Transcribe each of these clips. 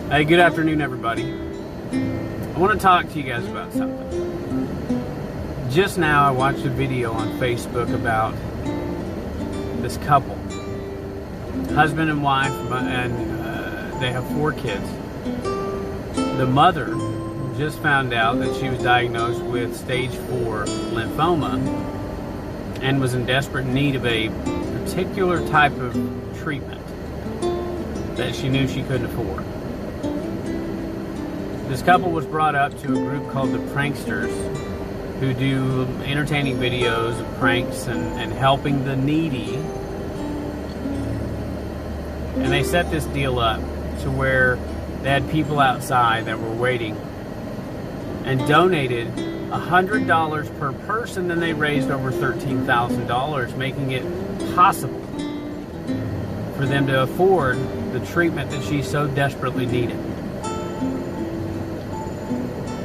Hey, good afternoon, everybody. I want to talk to you guys about something. Just now, I watched a video on Facebook about this couple, husband and wife, and they have 4 kids. The mother just found out that she was diagnosed with stage 4 lymphoma and was in desperate need of a particular type of treatment that she knew she couldn't afford. This couple was brought up to a group called the Pranksters, who do entertaining videos of pranks and helping the needy. And they set this deal up to where they had people outside that were waiting and donated $100 per person. Then they raised over $13,000, making it possible for them to afford the treatment that she so desperately needed.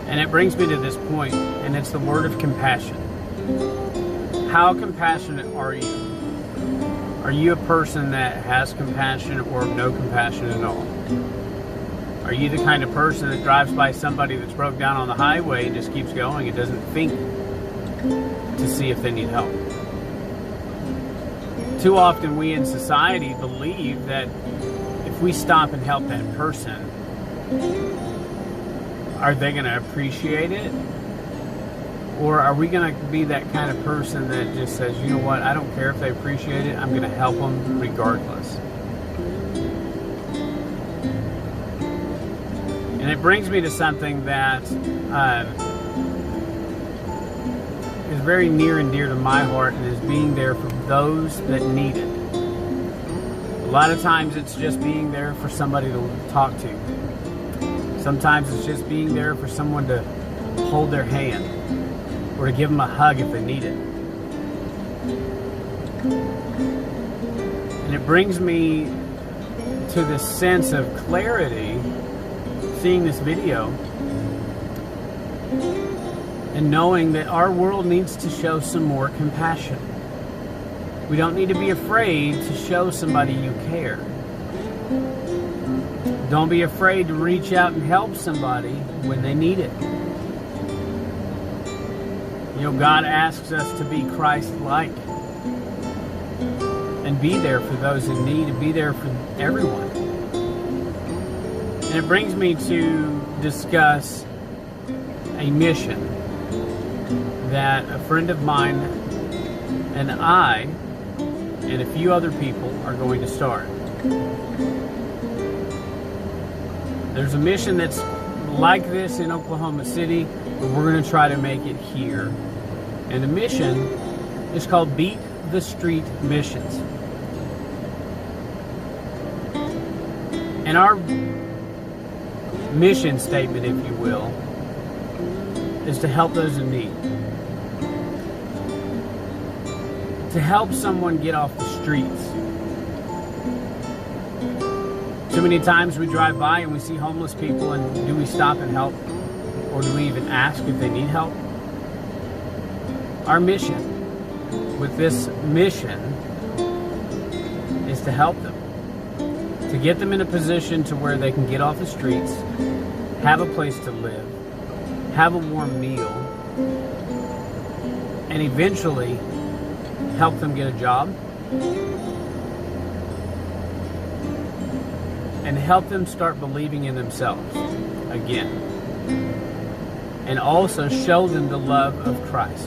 And it brings me to this point, and it's the word of compassion. How compassionate are you? Are you a person that has compassion or no compassion at all? Are you the kind of person that drives by somebody that's broke down on the highway and just keeps going and doesn't think to see if they need help? Too often we in society believe that if we stop and help that person, are they going to appreciate it? Or are we going to be that kind of person that just says, you know what, I don't care if they appreciate it, I'm going to help them regardless. And it brings me to something that is very near and dear to my heart, and is being there for those that need it. A lot of times it's just being there for somebody to talk to. Sometimes it's just being there for someone to hold their hand or to give them a hug if they need it. And it brings me to this sense of clarity, seeing this video and knowing that our world needs to show some more compassion. We don't need to be afraid to show somebody you care. Don't be afraid to reach out and help somebody when they need it. You know, God asks us to be Christ-like and be there for those in need and be there for everyone. And it brings me to discuss a mission that a friend of mine and I and a few other people are going to start. There's a mission that's like this in Oklahoma City, but we're going to try to make it here. And the mission is called Beat the Street Missions. And our mission statement, if you will, is to help those in need. To help someone get off the streets. Too many times we drive by and we see homeless people, and do we stop and help? Or do we even ask if they need help? Our mission with this mission is to help them. To get them in a position to where they can get off the streets, have a place to live, have a warm meal, and eventually help them get a job, and help them start believing in themselves again. And also show them the love of Christ.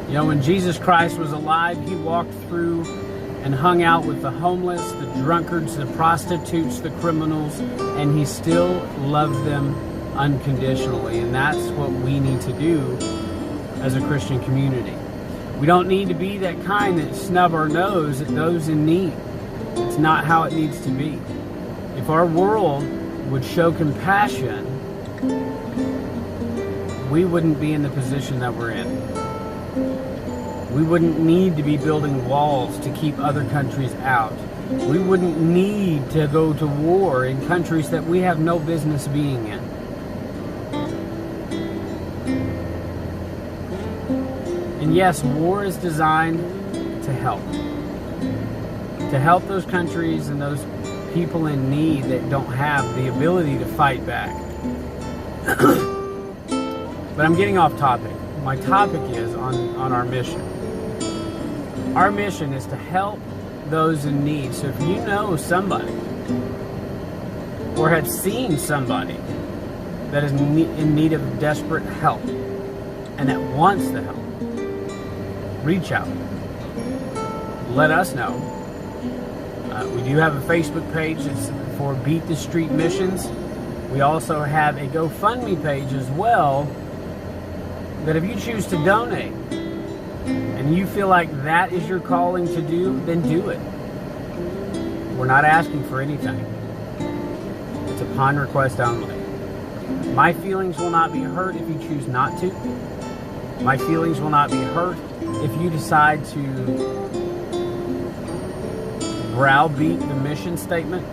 You know, when Jesus Christ was alive, he walked through and hung out with the homeless, the drunkards, the prostitutes, the criminals, and he still loved them unconditionally. And that's what we need to do as a Christian community. We don't need to be that kind that snub our nose at those in need. It's not how it needs to be. If our world would show compassion, we wouldn't be in the position that we're in. We wouldn't need to be building walls to keep other countries out. We wouldn't need to go to war in countries that we have no business being in. And yes, war is designed to help those countries and those people in need that don't have the ability to fight back. But I'm getting off topic. My topic is on our mission. Our mission is to help those in need. So if you know somebody or have seen somebody that is in need of desperate help and that wants the help, reach out. Let us know. We do have a Facebook page. It's for Beat the Street Missions. We also have a GoFundMe page as well, that if you choose to donate and you feel like that is your calling to do, then do it. We're not asking for anything. It's upon request only. My feelings will not be hurt if you choose not to. My feelings will not be hurt if you decide to browbeat the mission statement.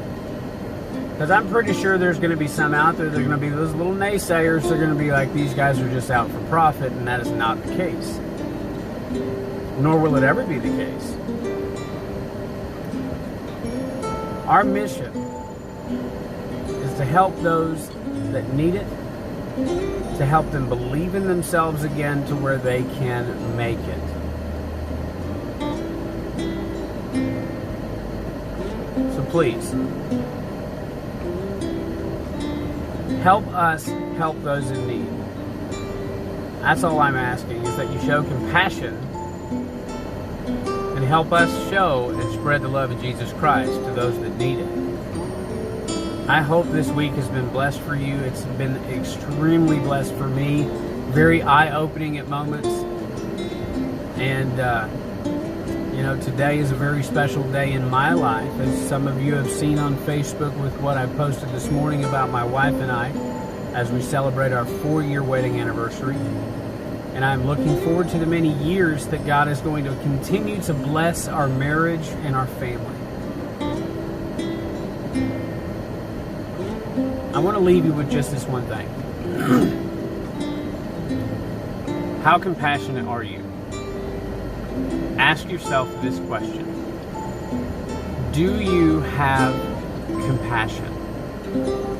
Because I'm pretty sure there's going to be some out there, they're going to be those little naysayers, they're going to be like, these guys are just out for profit, and that is not the case. Nor will it ever be the case. Our mission is to help those that need it, to help them believe in themselves again to where they can make it. So please, help us help those in need. That's all I'm asking, is that you show compassion and help us show and spread the love of Jesus Christ to those that need it. I hope this week has been blessed for you. It's been extremely blessed for me. Very eye-opening at moments. And, you know, today is a very special day in my life, as some of you have seen on Facebook with what I posted this morning about my wife and I, as we celebrate our 4-year wedding anniversary. And I'm looking forward to the many years that God is going to continue to bless our marriage and our family. I want to leave you with just this one thing. How compassionate are you? Ask yourself this question. Do you have compassion?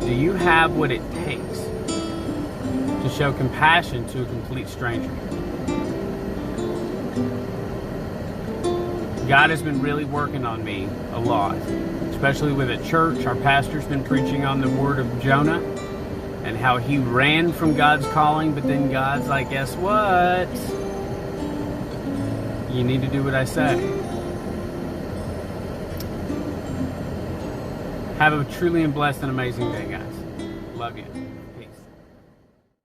Do you have what it takes to show compassion to a complete stranger? God has been really working on me a lot, especially with at church. Our pastor's been preaching on the word of Jonah and how he ran from God's calling, but then God's like, guess what? You need to do what I say. Have a truly and blessed and amazing day, guys. Love you.